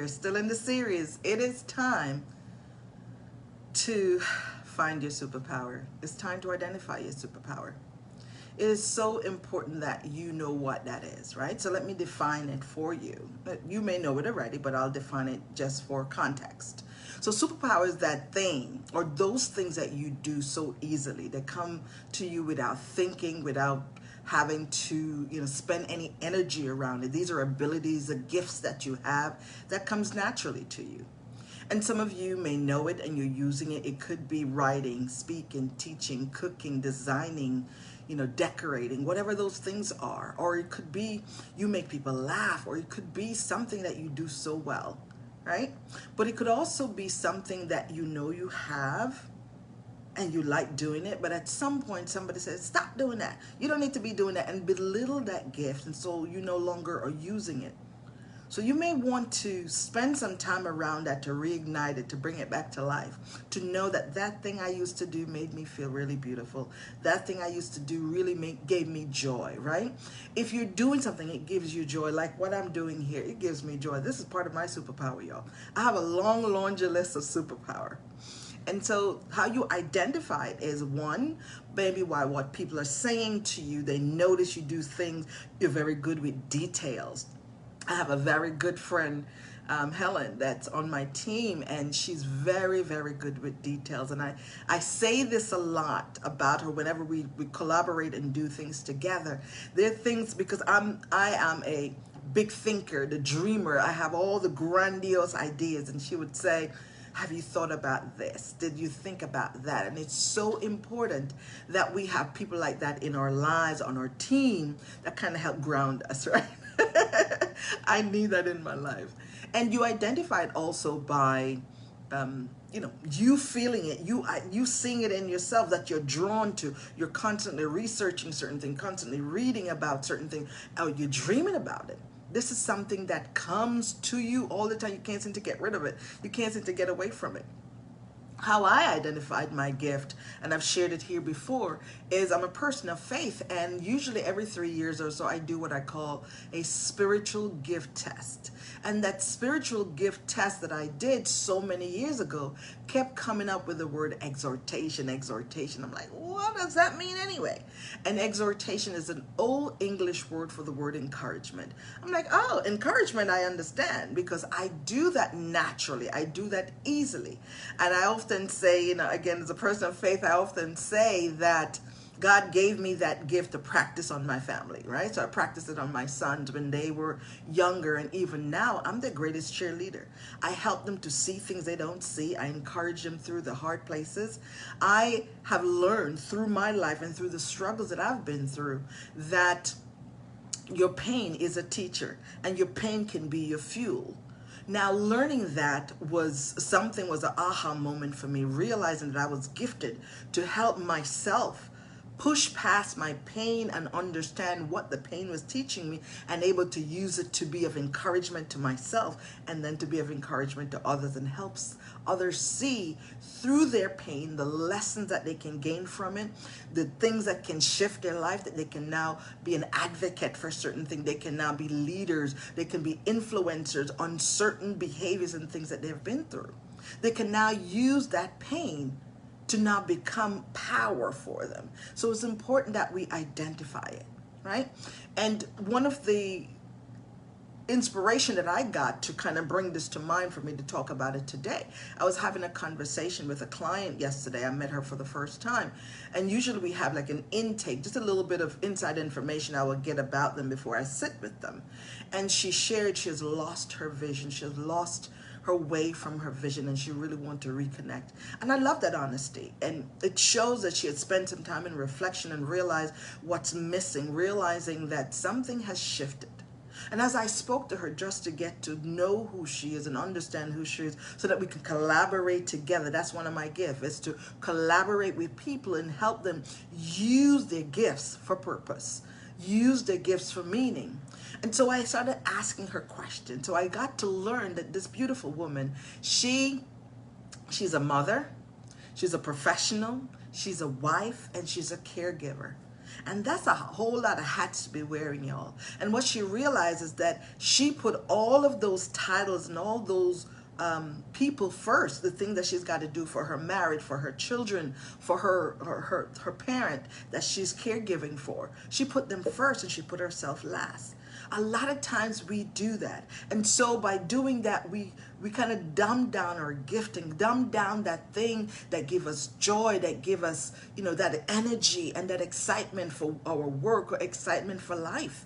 We're still in the series. It is time to find your superpower. It's time to identify your superpower. It is so important that you know what that is, right? So let me define it for you. You may know it already, but I'll define it just for context. So superpower is that thing or those things that you do so easily that come to you without thinking, without having to spend any energy around it. These are abilities, the gifts that you have that comes naturally to you. And some of you may know it and you're using it. It could be writing, speaking, teaching, cooking, designing, decorating, whatever those things are. Or it could be you make people laugh, or it could be something that you do so well, right? But it could also be something that you have and you like doing it, but at some point somebody says, stop doing that. You don't need to be doing that, and belittle that gift, and so you no longer are using it. So you may want to spend some time around that to reignite it, to bring it back to life, to know that that thing I used to do made me feel really beautiful. That thing I used to do really gave me joy, right? If you're doing something, it gives you joy, like what I'm doing here, it gives me joy. This is part of my superpower, y'all. I have a long laundry list of superpower. And so how you identify it is, one, maybe by what people are saying to you. They notice you do things. You're very good with details. I have a very good friend, Helen, that's on my team, and she's very, very good with details. And I say this a lot about her whenever we collaborate and do things together. There are things, because I am a big thinker, the dreamer. I have all the grandiose ideas, and she would say, have you thought about this? Did you think about that? And it's so important that we have people like that in our lives, on our team, that kind of help ground us, right? I need that in my life. And you identify it also by, you feeling it, you seeing it in yourself, that you're drawn to. You're constantly researching certain things, constantly reading about certain things, or you're dreaming about it. This is something that comes to you all the time. You can't seem to get rid of it. You can't seem to get away from it. How I identified my gift, and I've shared it here before, is I'm a person of faith, and usually every 3 years or so I do what I call a spiritual gift test. And that spiritual gift test that I did so many years ago kept coming up with the word exhortation. I'm like, what does that mean anyway? And exhortation is an old English word for the word encouragement. I'm like, oh, encouragement I understand, because I do that naturally. I do that easily. And I often say, again, as a person of faith, I often say that God gave me that gift to practice on my family, right? So I practiced it on my sons when they were younger, and even now, I'm their greatest cheerleader. I help them to see things they don't see. I encourage them through the hard places. I have learned through my life and through the struggles that I've been through that your pain is a teacher, and your pain can be your fuel. Now, learning that was an aha moment for me, realizing that I was gifted to help myself push past my pain and understand what the pain was teaching me, and able to use it to be of encouragement to myself, and then to be of encouragement to others, and helps others see through their pain the lessons that they can gain from it, the things that can shift their life, that they can now be an advocate for certain things. They can now be leaders. They can be influencers on certain behaviors and things that they've been through. They can now use that pain to now become power for them. So it's important that we identify it, right? And one of the inspiration that I got to kind of bring this to mind for me to talk about it today, I was having a conversation with a client yesterday. I met her for the first time, and usually we have like an intake, just a little bit of inside information I will get about them before I sit with them. And she shared she has lost her vision. She has lost her way from her vision, and she really wanted to reconnect. And I love that honesty. And it shows that she had spent some time in reflection and realized what's missing, realizing that something has shifted. And as I spoke to her, just to get to know who she is and understand who she is, so that we can collaborate together. That's one of my gifts, is to collaborate with people and help them use their gifts for purpose, use their gifts for meaning. And so I started asking her questions. So I got to learn that this beautiful woman, she's a mother, she's a professional, she's a wife, and she's a caregiver. And that's a whole lot of hats to be wearing, y'all. And what she realized is that she put all of those titles and all those people first, the thing that she's got to do for her marriage, for her children, for her parent that she's caregiving for. She put them first and she put herself last. A lot of times we do that. And so by doing that, we kind of dumb down our gifting, dumb down that thing that give us joy, that give us, that energy and that excitement for our work or excitement for life.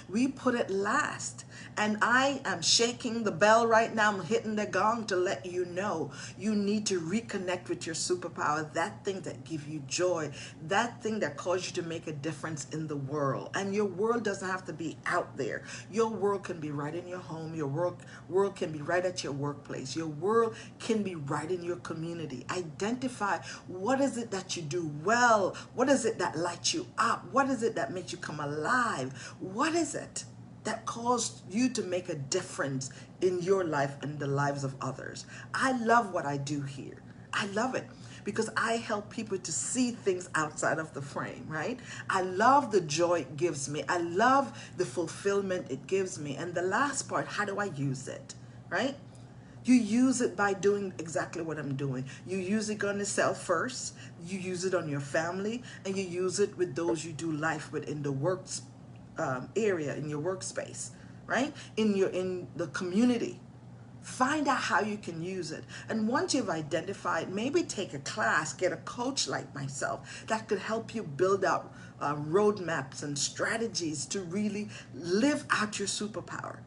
We put it last. And I am shaking the bell right now. I'm hitting the gong to let you know you need to reconnect with your superpower, that thing that gives you joy, that thing that causes you to make a difference in the world. And your world doesn't have to be out there. Your world can be right in your home. Your world can be right at your workplace. Your world can be right in your community. Identify what is it that you do well? What is it that lights you up? What is it that makes you come alive? What is it that caused you to make a difference in your life and the lives of others? I love what I do here. I love it because I help people to see things outside of the frame, right? I love the joy it gives me. I love the fulfillment it gives me. And the last part, how do I use it, right? You use it by doing exactly what I'm doing. You use it on yourself first. You use it on your family, and you use it with those you do life with in the works area, in your workspace, right? In the community. Find out how you can use it. And once you've identified, maybe take a class, get a coach like myself that could help you build out roadmaps and strategies to really live out your superpower.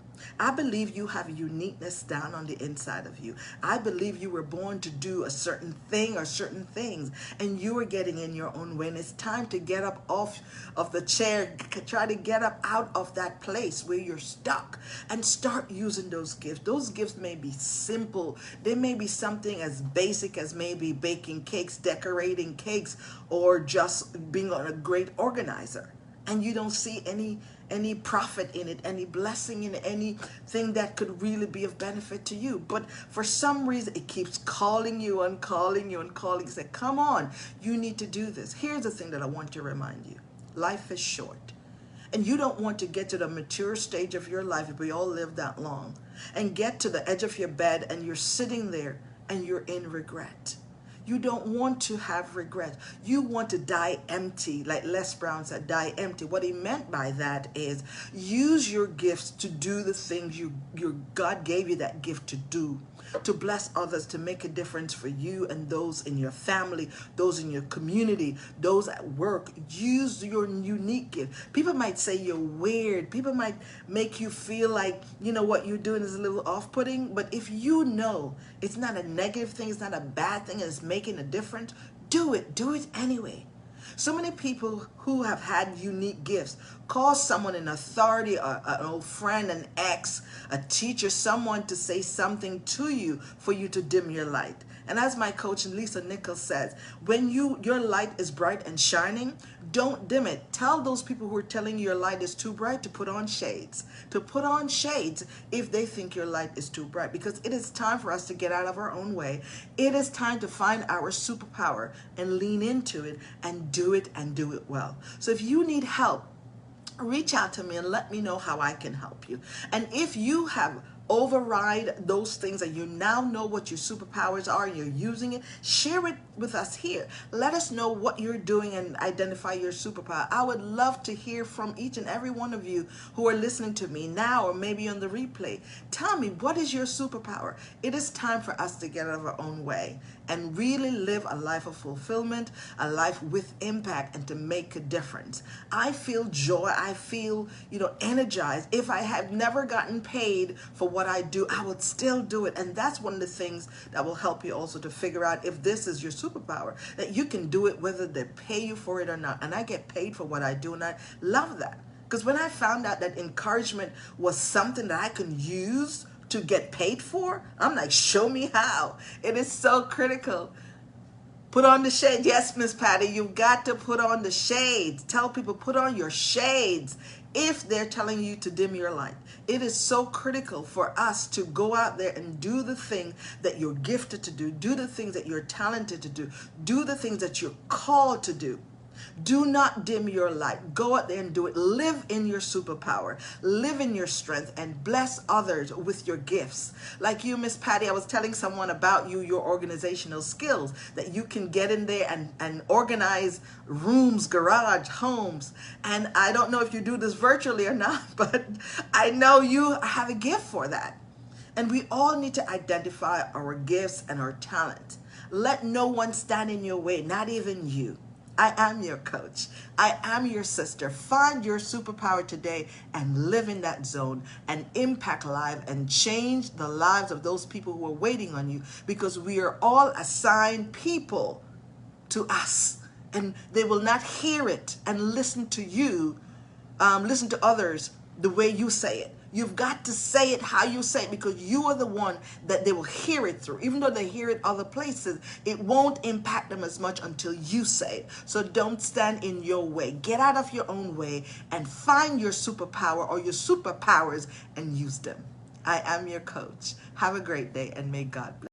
I believe you have uniqueness down on the inside of you. I believe you were born to do a certain thing or certain things, and you are getting in your own way. And it's time to get up off of the chair, try to get up out of that place where you're stuck and start using those gifts. Those gifts may be simple. They may be something as basic as maybe baking cakes, decorating cakes, or just being a great organizer. And you don't see any profit in it, any blessing in it, anything that could really be of benefit to you. But for some reason, it keeps calling you and calling you and calling you. Say, come on, you need to do this. Here's the thing that I want to remind you. Life is short. And you don't want to get to the mature stage of your life, if we all live that long, and get to the edge of your bed and you're sitting there and you're in regret. You don't want to have regret. You want to die empty, like Les Brown said, die empty. What he meant by that is use your gifts to do the things your God gave you that gift to do, to bless others, to make a difference for you and those in your family, those in your community, those at work. Use your unique gift. People might say you're weird. People might make you feel like, what you're doing is a little off-putting. But if you know it's not a negative thing, it's not a bad thing, and it's making a difference, do it. Do it anyway. So many people who have had unique gifts cause someone in authority, an old friend, an ex, a teacher, someone to say something to you for you to dim your light. And as my coach Lisa Nichols says, when your light is bright and shining, don't dim it. Tell those people who are telling you your light is too bright to put on shades. To put on shades if they think your light is too bright. Because it is time for us to get out of our own way. It is time to find our superpower and lean into it and do it well. So if you need help, reach out to me and let me know how I can help you. And if you have override those things and you now know what your superpowers are and you're using it, share it with us here. Let us know what you're doing and identify your superpower. I would love to hear from each and every one of you who are listening to me now or maybe on the replay. Tell me, what is your superpower? It is time for us to get out of our own way and really live a life of fulfillment, a life with impact, and to make a difference. I feel joy. I feel, energized. If I had never gotten paid for what I do, I would still do it. And that's one of the things that will help you also to figure out if this is your superpower, that you can do it whether they pay you for it or not. And I get paid for what I do, and I love that. Because when I found out that encouragement was something that I can use to get paid for, I'm like, show me how. It is so critical. Put on the shades. Yes, Miss Patty, you've got to put on the shades. Tell people, put on your shades if they're telling you to dim your light. It is so critical for us to go out there and do the thing that you're gifted to do the things that you're talented to do the things that you're called to do. Do not dim your light. Go out there and do it. Live in your superpower. Live in your strength and bless others with your gifts. Like you, Miss Patty, I was telling someone about you, your organizational skills, that you can get in there and organize rooms, garage, homes. And I don't know if you do this virtually or not, but I know you have a gift for that. And we all need to identify our gifts and our talent. Let no one stand in your way, not even you. I am your coach. I am your sister. Find your superpower today and live in that zone and impact lives and change the lives of those people who are waiting on you, because we are all assigned people to us, and they will not hear it and listen to you, listen to others the way you say it. You've got to say it how you say it, because you are the one that they will hear it through. Even though they hear it other places, it won't impact them as much until you say it. So don't stand in your way. Get out of your own way and find your superpower or your superpowers and use them. I am your coach. Have a great day and may God bless.